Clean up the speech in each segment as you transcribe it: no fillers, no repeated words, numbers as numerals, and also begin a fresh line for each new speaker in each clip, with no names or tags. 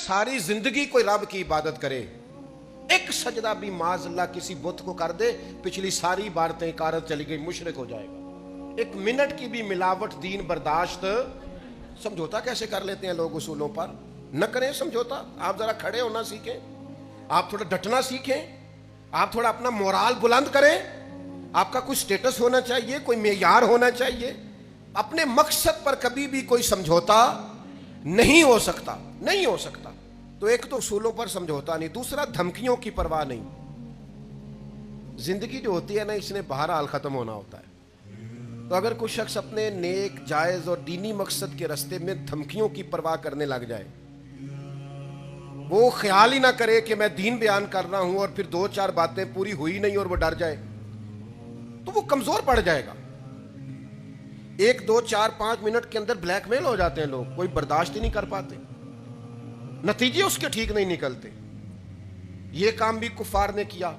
सारी जिंदगी कोई रब की इबादत करे, एक सजदा भी माज़अल्लाह किसी बुत को कर दे, पिछली सारी इबादतें कारत चली गई, मुशरिक हो जाएगा। एक मिनट की भी मिलावट दीन बर्दाश्त। समझौता कैसे कर लेते हैं लोग उसूलों पर? न करें समझौता। आप जरा खड़े होना सीखें, आप थोड़ा डटना सीखें, आप थोड़ा अपना मोराल बुलंद करें। आपका कोई स्टेटस होना चाहिए, कोई मेयार होना चाहिए। अपने मकसद पर कभी भी कोई समझौता नहीं हो सकता, नहीं हो सकता। तो एक तो उसूलों पर समझौता नहीं, दूसरा धमकियों की परवाह नहीं। जिंदगी जो होती है ना, इसने बहरहाल खत्म होना होता है। तो अगर कोई शख्स अपने नेक, जायज और दीनी मकसद के रास्ते में धमकियों की परवाह करने लग जाए, वो ख्याल ही ना करे कि मैं दीन बयान कर रहा हूं और फिर 2-4 बातें पूरी हुई नहीं और वो डर जाए, तो वो कमजोर पड़ जाएगा। 1, 2, 4, 5 मिनट के अंदर ब्लैकमेल हो जाते हैं लोग, कोई बर्दाश्त ही नहीं कर पाते, नतीजे उसके ठीक नहीं निकलते। ये काम भी कुफार ने किया।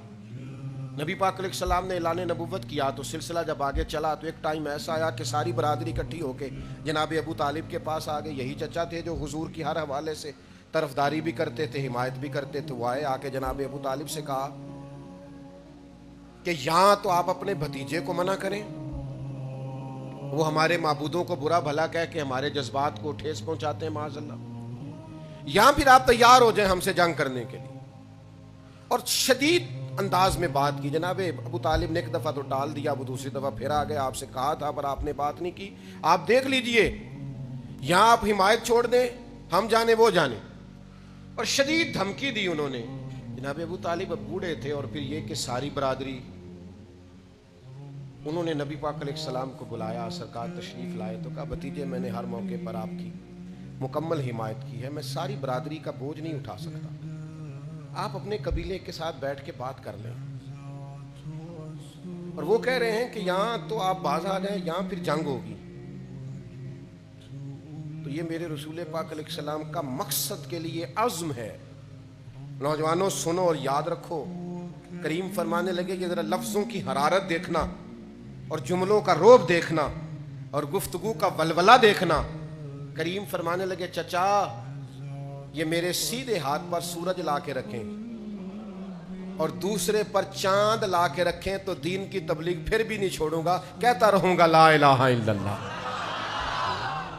नबी पाक अलैहिस्सलाम ने ऐलान नबुव्वत किया तो सिलसिला जब आगे चला तो एक टाइम ऐसा आया कि सारी बरादरी इकट्ठी होके जनाब अबू तालिब के पास आ गए। यही चचा थे जो हुजूर की हर हवाले से तरफदारी भी करते थे, हिमायत भी करते थे। वो आए, आके जनाब अबू तालिब से कहा कि यहां तो आप अपने भतीजे को मना करें, वो हमारे माबूदों को बुरा भला कह के हमारे जज्बात को ठेस पहुंचाते हैं माज़अल्लाह, या फिर आप तैयार हो जाएं हमसे जंग करने के लिए। और शदीद अंदाज में बात की। जनाब अबू तालिब ने एक दफा तो टाल दिया, वो दूसरी दफा फिर आ गए, आपसे कहा था पर आपने बात नहीं की, आप देख लीजिए, यहां आप हिमायत छोड़ दें, हम जाने वो जाने। और शदीद धमकी दी उन्होंने। जनाब अबू तालिब बूढ़े थे और फिर ये कि सारी बरादरी, उन्होंने नबी पाक अलैहिस्सलाम को बुलाया, सरकार तशरीफ लाए तो कहा भतीजे मैंने हर मौके पर आपकी मुकम्मल हिमायत की है, मैं सारी बरादरी का बोझ नहीं उठा सकता, आप अपने कबीले के साथ बैठ के बात कर लें। और वो कह रहे हैं कि यहां तो आप बाज आ जाए, यहां फिर जंग होगी। तो ये मेरे रसूल पाक अलैहिस्सलाम का मकसद के लिए अज़्म है। नौजवानों सुनो और याद रखो, करीम फरमाने लगे कि जरा लफ्जों की हरारत देखना और जुमलों का रोब देखना और गुफ्तगू का वलवला देखना। करीम फरमाने लगे चचा ये मेरे सीधे हाथ पर सूरज ला के रखें और दूसरे पर चांद ला के रखें तो दीन की तबलीग फिर भी नहीं छोड़ूंगा, कहता रहूंगा ला इलाहा इल्लल्लाह।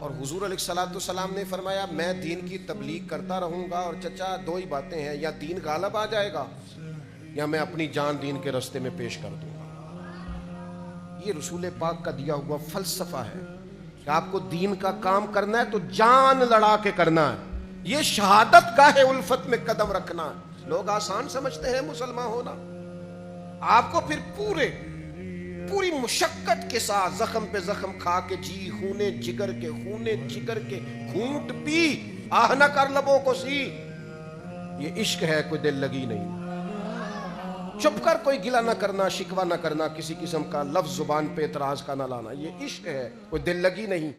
और हुजूर अलैहिस्सलाम ने फरमाया मैं दीन की तबलीग करता रहूंगा। और चचा दो ही बातें हैं, या दीन गालब आ जाएगा या मैं अपनी जान दीन के रास्ते में पेश कर दूंगा। ये रसूल पाक का दिया हुआ फलसफा है कि आपको दीन का काम करना है तो जान लड़ा के करना है। ये शहादत गाहे उल्फत में कदम रखना है। लोग आसान समझते हैं मुसलमान होना, आपको फिर पूरी मुशक्कत के साथ जख्म पे जख्म खा के जी खूने जिगर के घूंट पी आह न कर लबों को सी। ये इश्क है, कोई दिल लगी नहीं। चुप कर कोई गिला ना करना, शिकवा ना करना, किसी किस्म का लफ्ज जुबान पे एतराज का ना लाना, ये इश्क है, कोई दिल लगी नहीं।